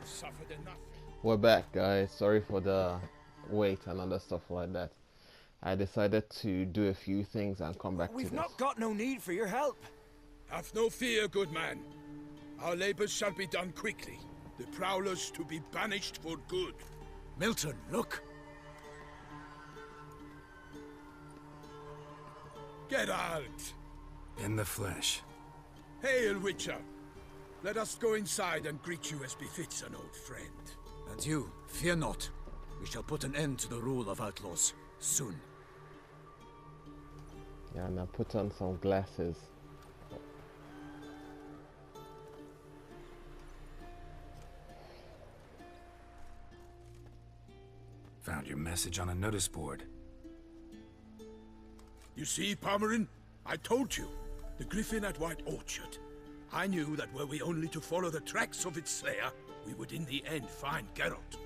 suffered enough. We're back, guys. Sorry for the wait and other stuff like that. I decided to do a few things and come back to We've this. not got no need for your help. Have no fear, good man. Our labors shall be done quickly. The prowlers to be banished for good. Milton, look. Geralt! In the flesh. Hail, Witcher! Let us go inside and greet you as befits an old friend. And you, fear not. We shall put an end to the rule of outlaws, soon. Yeah, now put on some glasses. Found your message on a notice board. You see, Palmerin? I told you. The griffin at White Orchard. I knew that were we only to follow the tracks of its slayer, we would in the end find Geralt.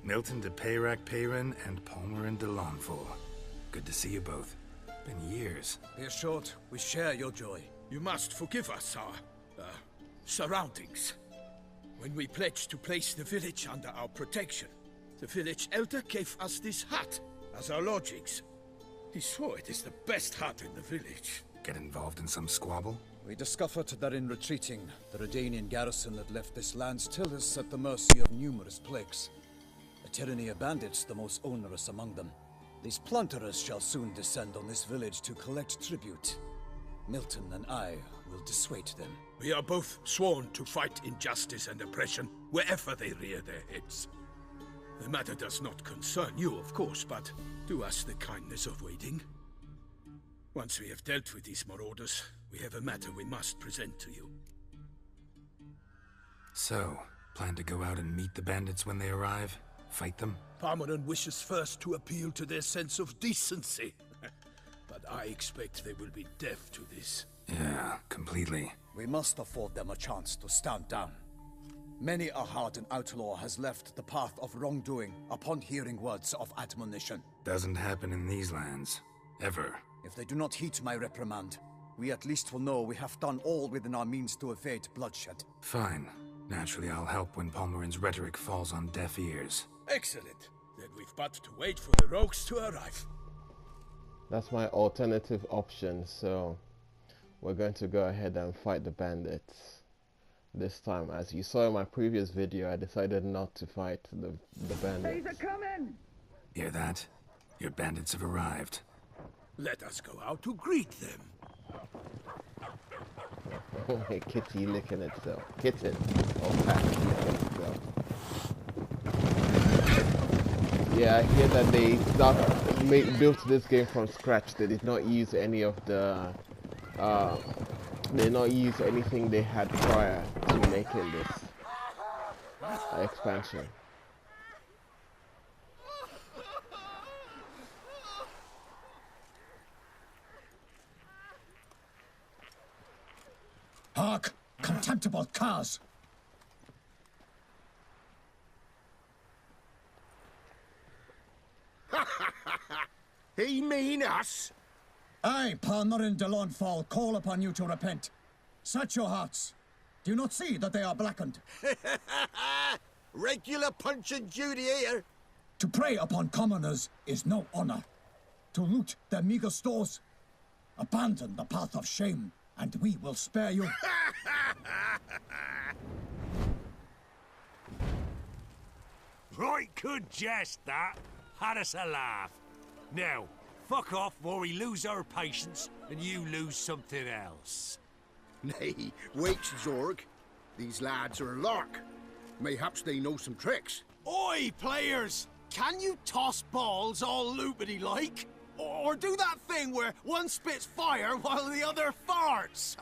Milton de Peyrac Peyran and Palmerin de Launfal. Good to see you both. Been years. Be assured, we share your joy. You must forgive us our, surroundings. When we pledged to place the village under our protection, the village elder gave us this hut as our lodgings. He swore it is the best hut in the village. Get involved in some squabble? We discovered that in retreating, the Redanian garrison that left this land still is at the mercy of numerous plagues. A tyranny of bandits, the most onerous among them. These plunderers shall soon descend on this village to collect tribute. Milton and I will dissuade them. We are both sworn to fight injustice and oppression wherever they rear their heads. The matter does not concern you, of course, but do us the kindness of waiting. Once we have dealt with these marauders, we have a matter we must present to you. So, plan to go out and meet the bandits when they arrive? Fight them? Palmerin wishes first to appeal to their sense of decency. But I expect they will be deaf to this. Yeah, completely. We must afford them a chance to stand down. Many a hardened outlaw has left the path of wrongdoing upon hearing words of admonition. Doesn't happen in these lands. Ever. If they do not heed my reprimand, we at least will know we have done all within our means to evade bloodshed. Fine. Naturally, I'll help when Palmerin's rhetoric falls on deaf ears. Excellent. Then we've but to wait for the rogues to arrive. That's my alternative option, so we're going to go ahead and fight the bandits. This time, as you saw in my previous video, I decided not to fight the bandits. They're coming! Hear that? Your bandits have arrived. Let us go out to greet them. Kitty licking itself. Kitten. Or cat licking itself. Yeah, I hear that they built this game from scratch. They did not use any of the they did not use anything they had prior to making this expansion. Hark! Contemptible curs! He mean us? I, Palmerin de Launfal, call upon you to repent. Search your hearts. Do you not see that they are blackened? Regular punch and Judy here. To prey upon commoners is no honor. To loot their meager stores, abandon the path of shame, and we will spare you. Right good jest, that. Had us a laugh. Now, fuck off or we lose our patience and you lose something else. Nay, wait, Zorg. These lads are a lark. Mayhaps they know some tricks. Oi, players! Can you toss balls all loopity-like? Or do that thing where one spits fire while the other farts?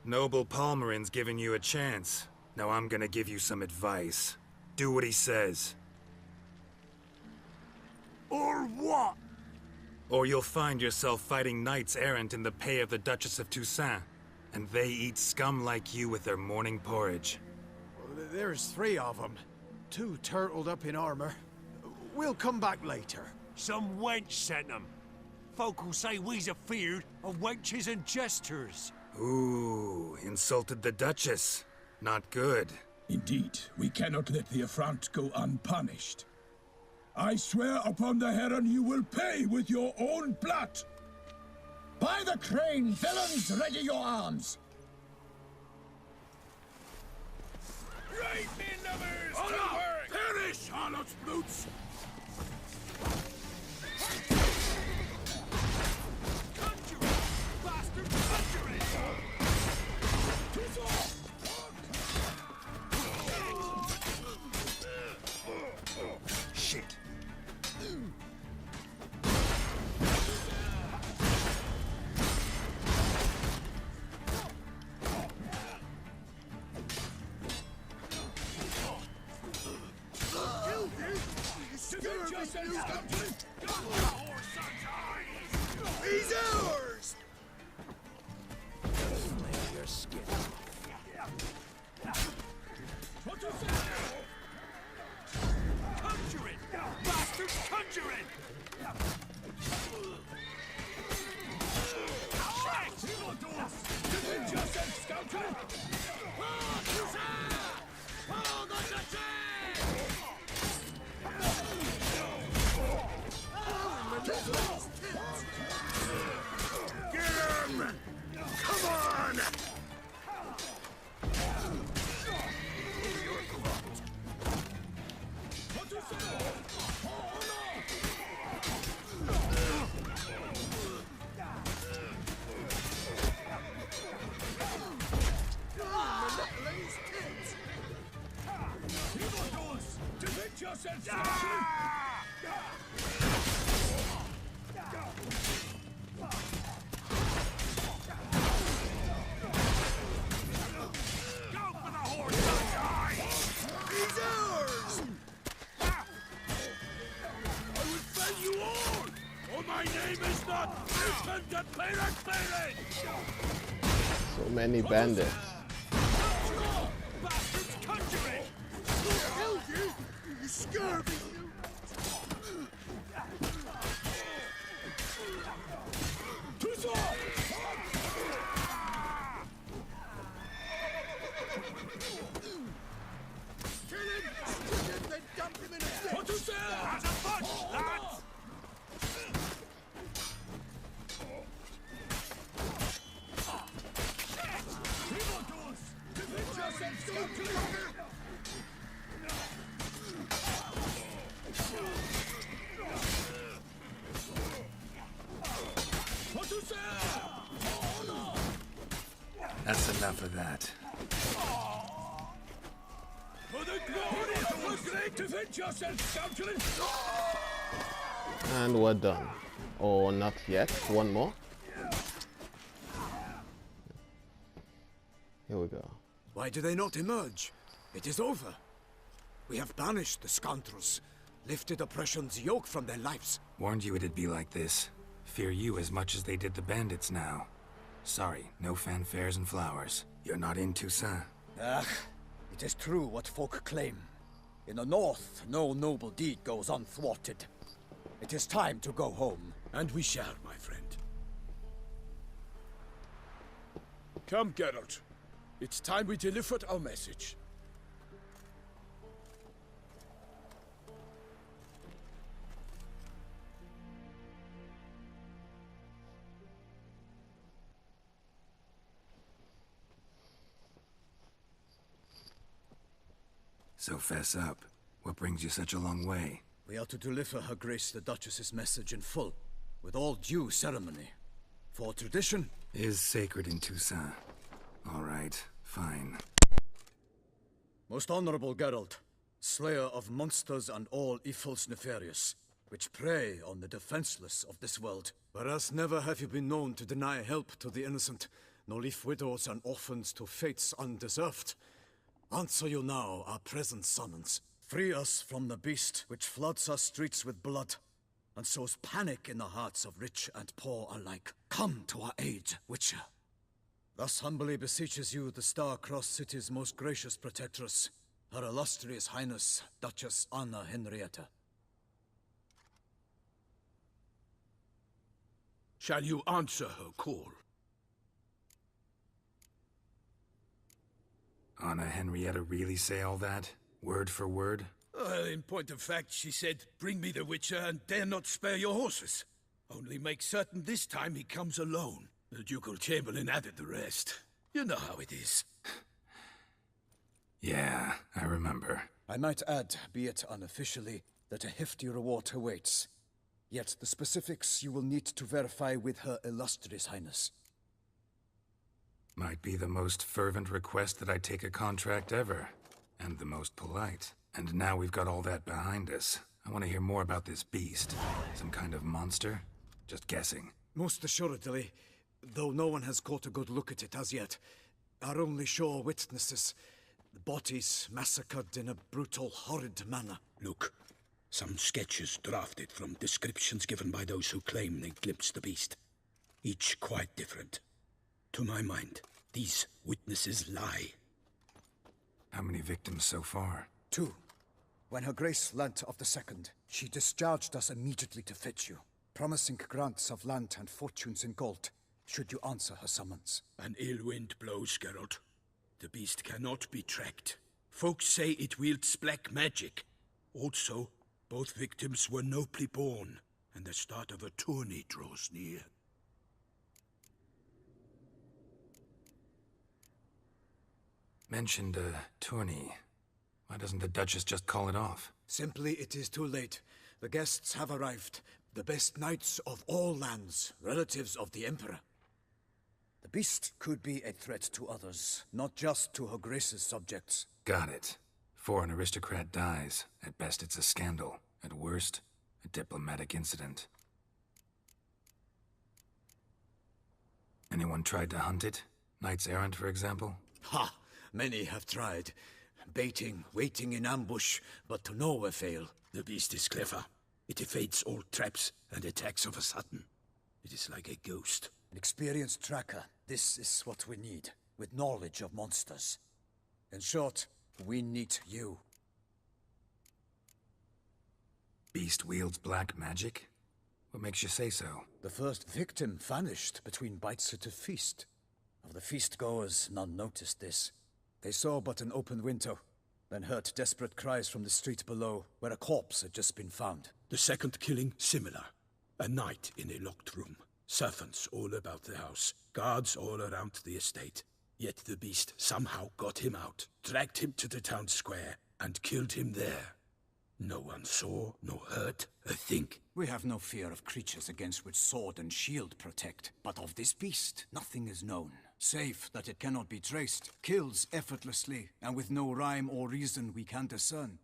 Noble Palmerin's giving you a chance. Now I'm gonna give you some advice. Do what he says. Or what? Or you'll find yourself fighting knights errant in the pay of the Duchess of Toussaint. And they eat scum like you with their morning porridge. There's 3 of them. 2 turtled up in armor. We'll come back later. Some wench sent them. Folk will say we's afeard of wenches and jesters. Ooh, insulted the Duchess. Not good. Indeed, we cannot let the affront go unpunished. I swear upon the Heron you will pay with your own blood! By the crane, villains, ready your arms! Right, me lovers! Hola! Perish, harlots brutes! Conjure it! Bastard, conjure it! Shit. He's ours! Your skin. Conjure it! Bastards, conjure it! Get him! Come on! He's ours! I will fell you all! Or my name is not Vicente Perez! So many bandits. Bastards, conjure it! Kill you, you scurvy! Kill him! Stick him, then dump him in a ditch! As a bunch, lads! That's enough of that. For the glory of the great, defend yourself, scoundrel! And we're done. Or not yet. One more. Here we go. Why do they not emerge? It is over. We have banished the scoundrels, lifted oppression's yoke from their lives. Warned you it'd be like this. Fear you as much as they did the bandits now. Sorry, no fanfares and flowers. You're not in Toussaint. Ah, it is true what folk claim. In the north, no noble deed goes unthwarted. It is time to go home. And we shall, my friend. Come, Geralt. It's time we delivered our message. So fess up. What brings you such a long way? We are to deliver Her Grace the Duchess's message in full, with all due ceremony. For tradition Is sacred in Toussaint. All right, fine. Most honorable Geralt, slayer of monsters and all evils nefarious, which prey on the defenseless of this world. Whereas never have you been known to deny help to the innocent, nor leave widows and orphans to fates undeserved. Answer you now our present summons. Free us from the beast which floods our streets with blood, and sows panic in the hearts of rich and poor alike. Come to our aid, Witcher. Thus humbly beseeches you the Star-Crossed City's most gracious protectress, Her Illustrious Highness, Duchess Anna Henrietta. Shall you answer her call? Anna Henrietta really say all that? Word for word? In point of fact, she said, bring me the Witcher and dare not spare your horses. Only make certain this time he comes alone. The Ducal Chamberlain added the rest. You know how it is. Yeah, I remember. I might add, be it unofficially, that a hefty reward awaits. Yet the specifics you will need to verify with Her Illustrious Highness. Might be the most fervent request that I take a contract ever. And the most polite. And now we've got all that behind us. I want to hear more about this beast. Some kind of monster? Just guessing. Most assuredly, though no one has caught a good look at it as yet. Our only sure witnesses. The bodies massacred in a brutal, horrid manner. Look, some sketches drafted from descriptions given by those who claim they glimpsed the beast. Each quite different. To my mind, these witnesses lie. How many victims so far? 2. When Her Grace learnt of the second, she discharged us immediately to fetch you, promising grants of land and fortunes in gold, should you answer her summons. An ill wind blows, Geralt. The beast cannot be tracked. Folks say it wields black magic. Also, both victims were nobly born, and the start of a tourney draws near. Mentioned a tourney. Why doesn't the Duchess just call it off? Simply, it is too late. The guests have arrived. The best knights of all lands, relatives of the Emperor. The beast could be a threat to others, not just to Her Grace's subjects. Got it. Before an aristocrat dies, at best it's a scandal. At worst, a diplomatic incident. Anyone tried to hunt it? Knights errant, for example? Ha! Many have tried. Baiting, waiting in ambush, but to no avail. The beast is clever. It evades all traps and attacks of a sudden. It is like a ghost. An experienced tracker. This is what we need, with knowledge of monsters. In short, we need you. Beast wields black magic? What makes you say so? The first victim vanished between bites at a feast. Of the feast-goers, none noticed this. They saw but an open window, then heard desperate cries from the street below, where a corpse had just been found. The second killing, similar. A knight in a locked room. Servants all about the house. Guards all around the estate. Yet the beast somehow got him out, dragged him to the town square, and killed him there. No one saw, nor heard a thing. We have no fear of creatures against which sword and shield protect. But of this beast, nothing is known. Save that it cannot be traced, kills effortlessly, and with no rhyme or reason we can discern.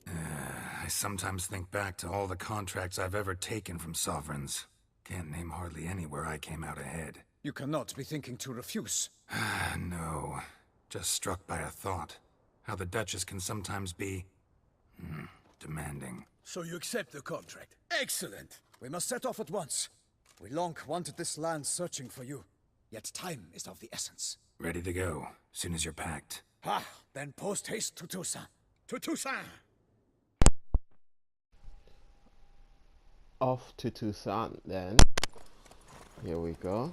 I sometimes think back to all the contracts I've ever taken from sovereigns. Can't name hardly any where I came out ahead. You cannot be thinking to refuse. No. Just struck by a thought. How the Duchess can sometimes be... demanding. So you accept the contract. Excellent! We must set off at once. We long wanted this land searching for you. Yet time is of the essence. Ready to go, soon as you're packed. Then post-haste to Toussaint. To Toussaint! Off to Toussaint then. Here we go.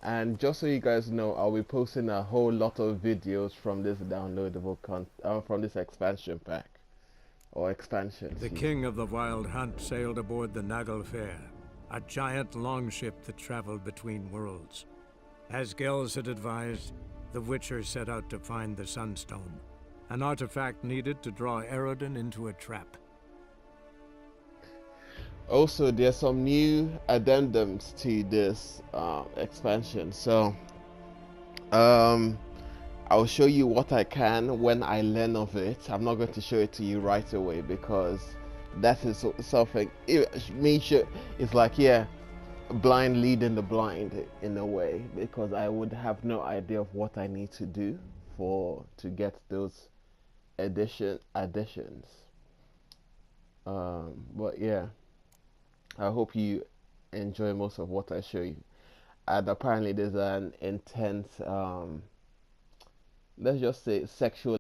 And just so you guys know, I'll be posting a whole lot of videos from this downloadable from this expansion pack. Or expansion. The king of the Wild Hunt sailed aboard the Naglfar, a giant longship that traveled between worlds. As Gels had advised, the Witcher set out to find the Sunstone, an artifact needed to draw Eredin into a trap. Also, there's some new addendums to this expansion, so I'll show you what I can when I learn of it. I'm not going to show it to you right away because that is something. It's like, yeah, blind leading the blind in a way, because I would have no idea of what I need to do to get those additions. But yeah, I hope you enjoy most of what I show you. And apparently there's an intense let's just say sexual